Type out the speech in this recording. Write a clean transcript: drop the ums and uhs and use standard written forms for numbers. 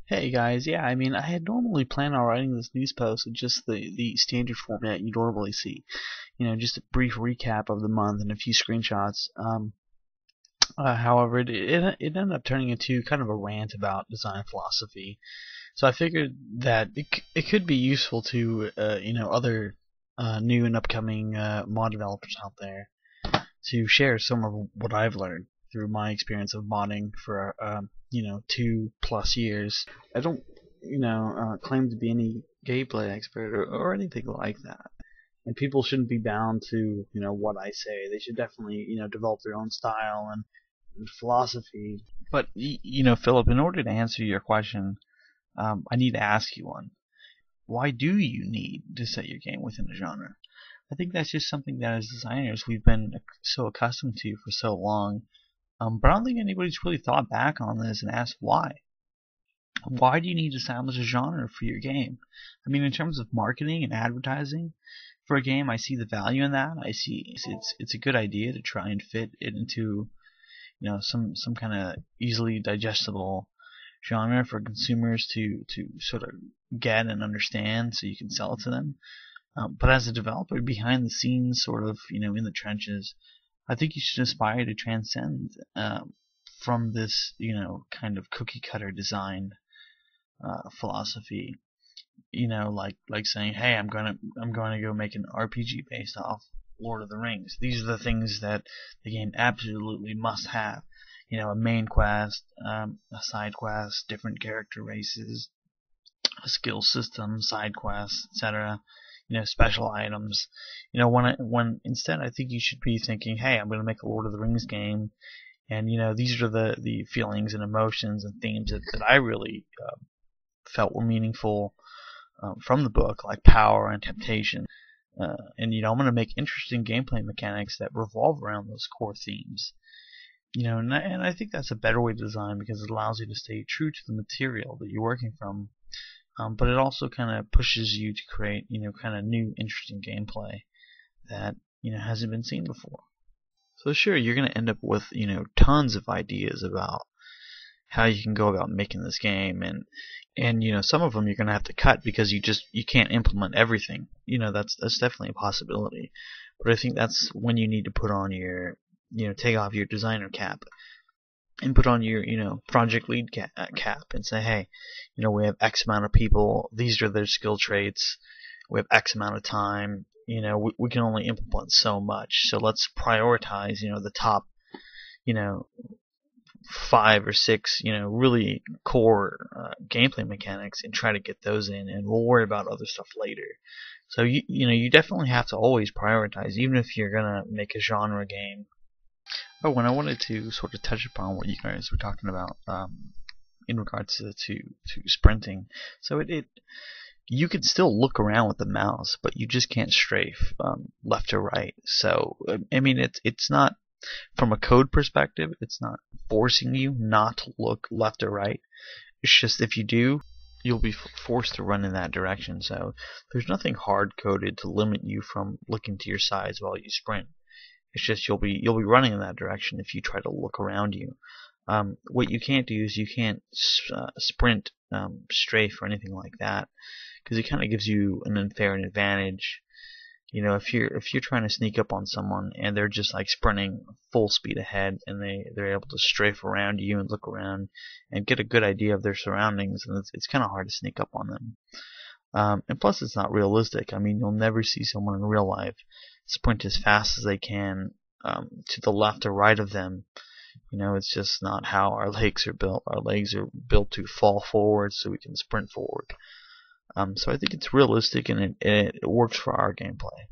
Hey guys, yeah, I mean, I had normally planned on writing this news post with just the standard format you normally see. Just a brief recap of the month and a few screenshots. However, it ended up turning into kind of a rant about design philosophy. So I figured that it could be useful to, other new and upcoming mod developers out there to share some of what I've learned through my experience of modding for 2+ years. I don't claim to be any gameplay expert or anything like that. And people shouldn't be bound to what I say. They should definitely develop their own style and philosophy. But Philip, in order to answer your question, I need to ask you one. Why do you need to set your game within a genre? I think that's just something that as designers we've been so accustomed to for so long. But I don't think anybody's really thought back on this and asked why. Why do you need to establish a genre for your game? I mean, in terms of marketing and advertising for a game, I see the value in that. I see it's a good idea to try and fit it into some kind of easily digestible genre for consumers to sort of get and understand, so you can sell it to them. But as a developer behind the scenes, sort of in the trenches, I think you should aspire to transcend from this kind of cookie cutter design philosophy. Like saying, hey, I'm gonna go make an RPG based off Lord of the Rings. These are the things that the game absolutely must have. A main quest, a side quest, different character races, a skill system, side quests, etc. Special items. When instead I think you should be thinking, hey, I'm going to make a Lord of the Rings game, and these are the feelings and emotions and themes that I really felt were meaningful from the book, like power and temptation. And I'm going to make interesting gameplay mechanics that revolve around those core themes. And I think that's a better way to design because it allows you to stay true to the material that you're working from. But it also kind of pushes you to create, kind of new, interesting gameplay that, hasn't been seen before. So sure, you're going to end up with, tons of ideas about how you can go about making this game, and some of them you're going to have to cut because you can't implement everything. That's definitely a possibility. But I think that's when you need to put on your, take off your designer cap and put on your, project lead cap and say, hey, we have X amount of people. These are their skill traits. We have X amount of time. We can only implement so much. So let's prioritize, the top, 5 or 6, really core gameplay mechanics and try to get those in, and we'll worry about other stuff later. So you definitely have to always prioritize, even if you're gonna make a genre game. Oh, and I wanted to sort of touch upon what you guys were talking about in regards to sprinting. So you can still look around with the mouse, but you just can't strafe left or right. So I mean, it's not, from a code perspective, it's not forcing you not to look left or right. It's just if you do, you'll be forced to run in that direction. So there's nothing hard coded to limit you from looking to your sides while you sprint. It's just you'll be running in that direction if you try to look around you. What you can't do is you can't sprint, strafe, or anything like that, because it kind of gives you an unfair advantage. If you're trying to sneak up on someone and they're just like sprinting full speed ahead, and they're able to strafe around you and look around and get a good idea of their surroundings, and it's kind of hard to sneak up on them. And plus, it's not realistic. I mean, you'll never see someone in real life sprint as fast as they can to the left or right of them. It's just not how our legs are built. Our legs are built to fall forward so we can sprint forward. So I think it's realistic, and it works for our gameplay.